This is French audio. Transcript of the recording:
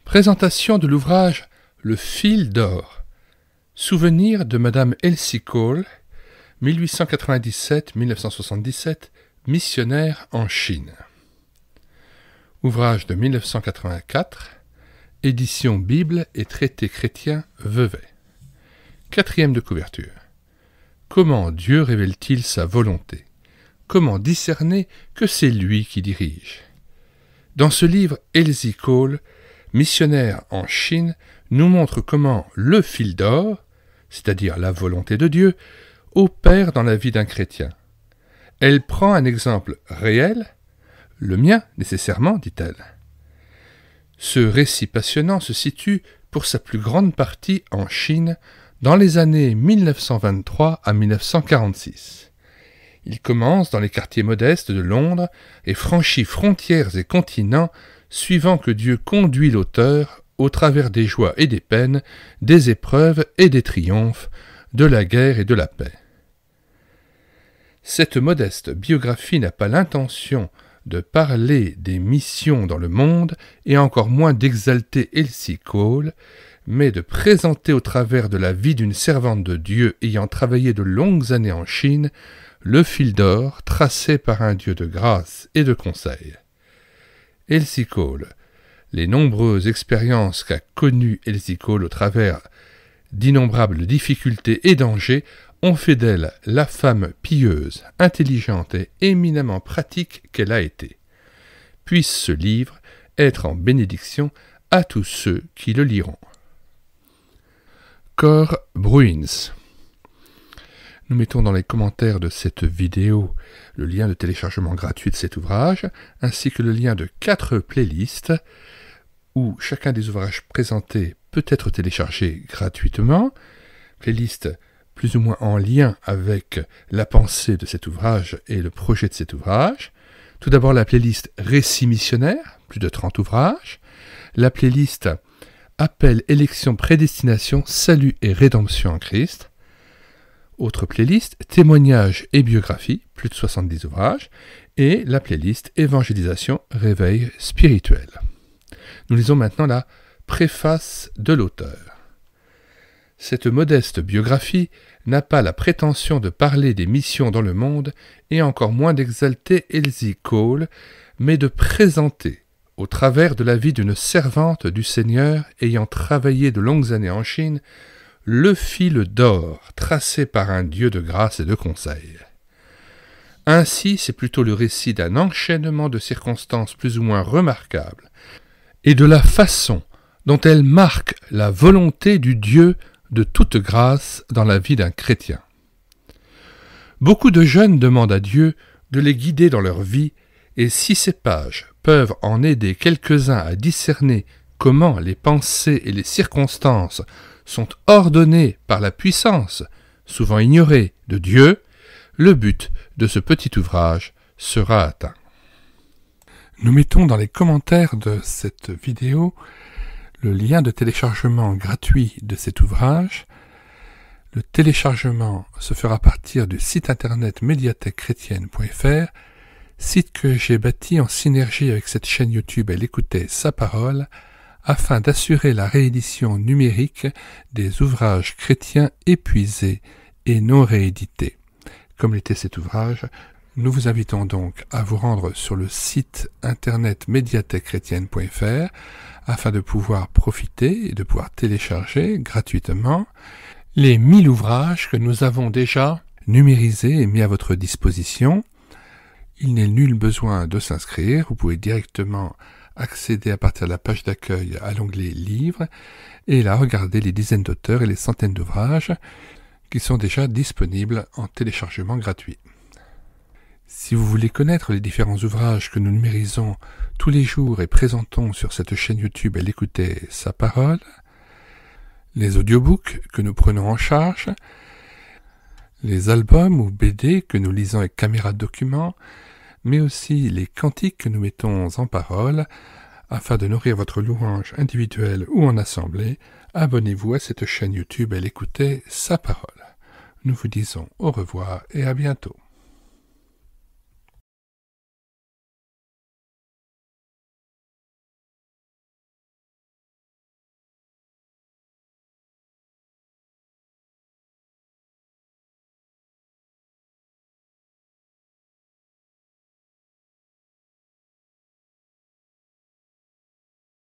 Présentation de l'ouvrage Le fil d'or. Souvenir de Madame Elsie Cole, 1897-1977, missionnaire en Chine. Ouvrage de 1984, édition Bible et traité chrétien Vevey. 4e de couverture. Comment Dieu révèle-t-il sa volonté? Comment discerner que c'est lui qui dirige? Dans ce livre, Elsie Cole, missionnaire en Chine, nous montre comment le fil d'or, c'est-à-dire la volonté de Dieu, opère dans la vie d'un chrétien. Elle prend un exemple réel, le mien nécessairement, dit-elle. Ce récit passionnant se situe pour sa plus grande partie en Chine dans les années 1923 à 1946. Il commence dans les quartiers modestes de Londres et franchit frontières et continents suivant que Dieu conduit l'auteur au travers des joies et des peines, des épreuves et des triomphes, de la guerre et de la paix. Cette modeste biographie n'a pas l'intention de parler des missions dans le monde et encore moins d'exalter Elsie Cole, mais de présenter au travers de la vie d'une servante de Dieu ayant travaillé de longues années en Chine, le fil d'or tracé par un Dieu de grâce et de conseil. Elsie Cole. Les nombreuses expériences qu'a connues Elsie Cole au travers d'innombrables difficultés et dangers ont fait d'elle la femme pieuse, intelligente et éminemment pratique qu'elle a été. Puisse ce livre être en bénédiction à tous ceux qui le liront. Cor Bruins. Nous mettons dans les commentaires de cette vidéo le lien de téléchargement gratuit de cet ouvrage, ainsi que le lien de 4 playlists où chacun des ouvrages présentés peut être téléchargé gratuitement. Playlist plus ou moins en lien avec la pensée de cet ouvrage et le projet de cet ouvrage. Tout d'abord la playlist Récits missionnaires, plus de 30 ouvrages. La playlist Appel, élection, prédestination, salut et rédemption en Christ. Autre playlist, témoignages et biographies, plus de 70 ouvrages, et la playlist évangélisation, réveil spirituel. Nous lisons maintenant la préface de l'auteur. Cette modeste biographie n'a pas la prétention de parler des missions dans le monde et encore moins d'exalter Elsie Cole, mais de présenter, au travers de la vie d'une servante du Seigneur ayant travaillé de longues années en Chine, le fil d'or tracé par un Dieu de grâce et de conseil. Ainsi, c'est plutôt le récit d'un enchaînement de circonstances plus ou moins remarquables et de la façon dont elles marquent la volonté du Dieu de toute grâce dans la vie d'un chrétien. Beaucoup de jeunes demandent à Dieu de les guider dans leur vie, et si ces pages peuvent en aider quelques-uns à discerner comment les pensées et les circonstances sont ordonnées par la puissance, souvent ignorée, de Dieu, le but de ce petit ouvrage sera atteint. Nous mettons dans les commentaires de cette vidéo le lien de téléchargement gratuit de cet ouvrage. Le téléchargement se fera à partir du site internet médiathèquechrétienne.fr, site que j'ai bâti en synergie avec cette chaîne YouTube Elle écoutait sa parole, afin d'assurer la réédition numérique des ouvrages chrétiens épuisés et non réédités. Comme l'était cet ouvrage, nous vous invitons donc à vous rendre sur le site internet médiathèquechrétienne.fr afin de pouvoir profiter et de pouvoir télécharger gratuitement les 1000 ouvrages que nous avons déjà numérisés et mis à votre disposition. Il n'est nul besoin de s'inscrire, vous pouvez directement accéder à partir de la page d'accueil à l'onglet Livres et là regarder les dizaines d'auteurs et les centaines d'ouvrages qui sont déjà disponibles en téléchargement gratuit. Si vous voulez connaître les différents ouvrages que nous numérisons tous les jours et présentons sur cette chaîne YouTube Elle écoutait sa parole, les audiobooks que nous prenons en charge, les albums ou BD que nous lisons avec caméra de document, mais aussi les cantiques que nous mettons en parole, afin de nourrir votre louange individuelle ou en assemblée, abonnez-vous à cette chaîne YouTube Elle écoutait sa parole. Nous vous disons au revoir et à bientôt.